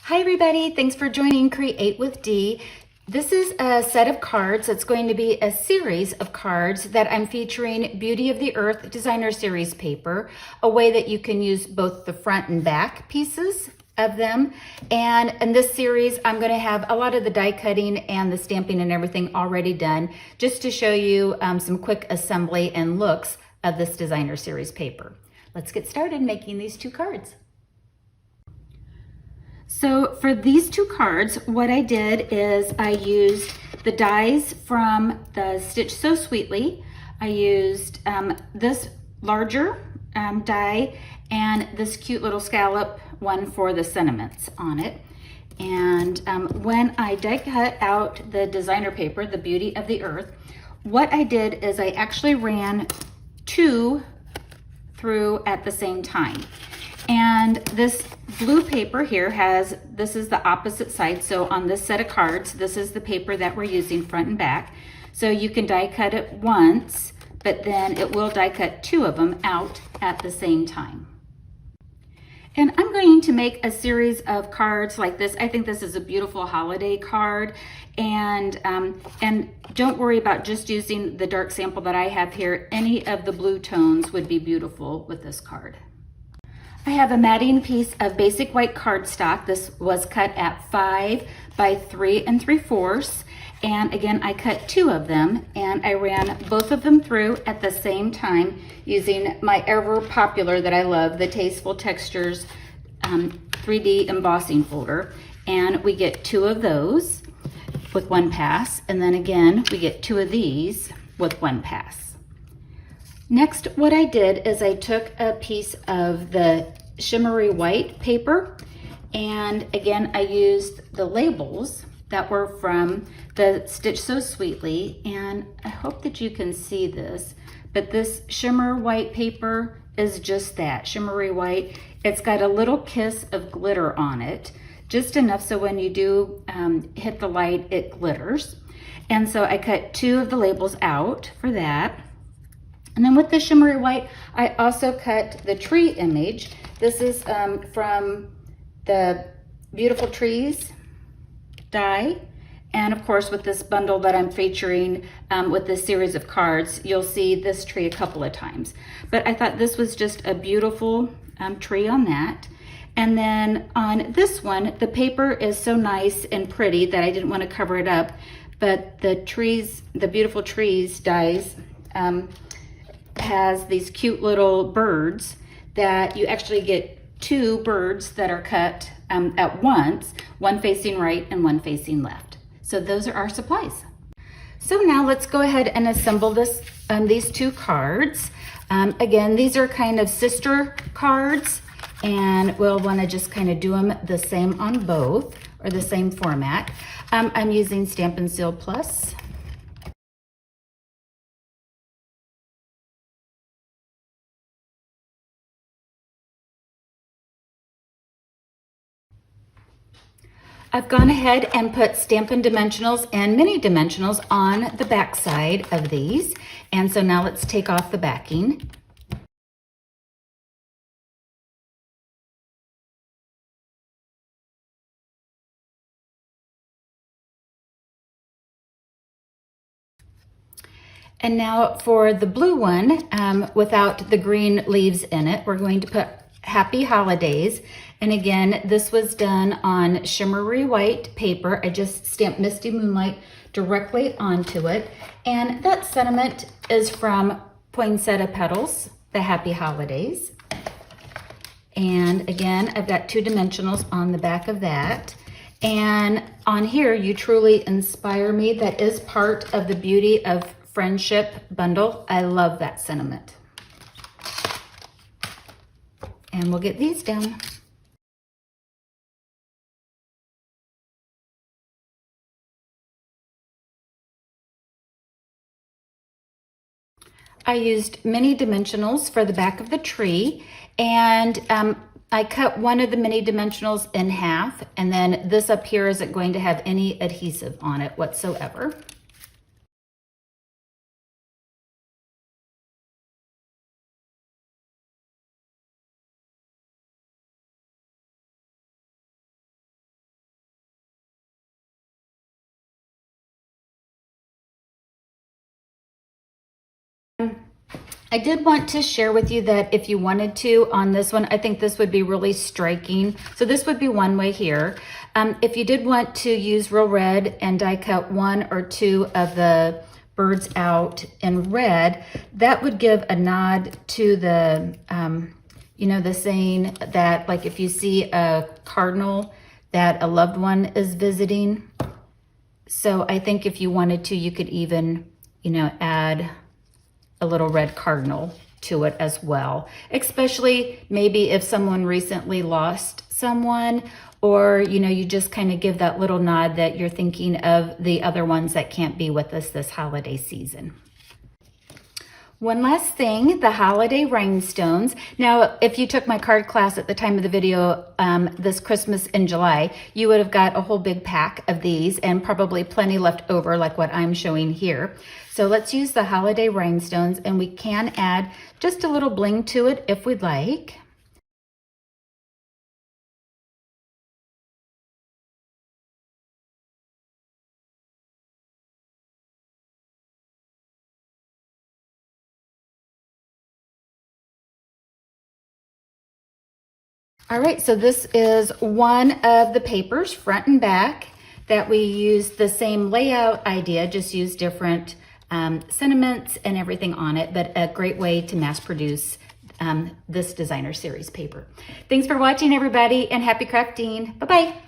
Hi everybody, thanks for joining Create with Dee. This is a set of cards. It's going to be a series of cards that I'm featuring Beauty of the Earth Designer Series paper, a way that you can use both the front and back pieces of them. And in this series, I'm going to have a lot of the die cutting and the stamping and everything already done, just to show you some quick assembly and looks of this Designer Series paper. Let's get started making these two cards. So for these two cards, what I did is I used the dies from the Stitch So Sweetly. I used this larger die and this cute little scallop one for the sentiments on it. And when I die cut out the designer paper, the Beauty of the Earth, what I did is I actually ran two through at the same time. And this blue paper here this is the opposite side. So on this set of cards, this is the paper that we're using front and back. So you can die cut it once, but then it will die cut two of them out at the same time. And I'm going to make a series of cards like this. I think this is a beautiful holiday card. And don't worry about just using the dark sample that I have here. Any of the blue tones would be beautiful with this card. I have a matting piece of basic white cardstock. This was cut at 5 by 3 3/4. And again, I cut two of them and I ran both of them through at the same time using my ever popular that I love, the Tasteful Textures 3D embossing folder. And we get two of those with one pass. And then again, we get two of these with one pass. Next, what I did is I took a piece of the shimmery white paper, and again, I used the labels that were from the Stitch So Sweetly, and I hope that you can see this, but this shimmer white paper is just that, shimmery white. It's got a little kiss of glitter on it, just enough so when you do hit the light, it glitters. And so I cut two of the labels out for that. And then with the shimmery white, I also cut the tree image. This is from the Beautiful Trees die. And of course, with this bundle that I'm featuring with this series of cards, you'll see this tree a couple of times. But I thought this was just a beautiful tree on that. And then on this one, the paper is so nice and pretty that I didn't want to cover it up. But the trees, the Beautiful Trees dies, has these cute little birds that you actually get two birds that are cut at once, one facing right and one facing left. So those are our supplies. So now let's go ahead and assemble these two cards. Again, these are kind of sister cards, and we'll want to just kind of do them the same on both, or the same format. I'm using Stampin' Seal Plus. I've gone ahead and put Stampin' Dimensionals and Mini Dimensionals on the back side of these. And so now let's take off the backing. And now for the blue one, without the green leaves in it, we're going to put Happy Holidays. And again, this was done on shimmery white paper. I just stamped Misty Moonlight directly onto it. And that sentiment is from Poinsettia Petals, the Happy Holidays. And again, I've got two dimensionals on the back of that. And on here, You Truly Inspire Me. That is part of the Beauty of Friendship bundle. I love that sentiment. And we'll get these down. I used mini dimensionals for the back of the tree, and I cut one of the mini dimensionals in half, and then this up here isn't going to have any adhesive on it whatsoever. I did want to share with you that if you wanted to on this one, I think this would be really striking. So this would be one way here. If you did want to use real red and die cut 1 or 2 of the birds out in red, that would give a nod to the, you know, the saying that like if you see a cardinal that a loved one is visiting. So I think if you wanted to, you could even, you know, add a little red cardinal to it as well, especially maybe if someone recently lost someone, or you know, you just kind of give that little nod that you're thinking of the other ones that can't be with us this holiday season. One last thing, the holiday rhinestones. Now, if you took my card class at the time of the video this Christmas in July, you would have got a whole big pack of these and probably plenty left over like what I'm showing here. So let's use the holiday rhinestones, and we can add just a little bling to it if we'd like. All right, so this is one of the papers, front and back, that we used the same layout idea, just use different sentiments and everything on it, but a great way to mass produce this designer series paper. Thanks for watching, everybody, and happy crafting. Bye-bye.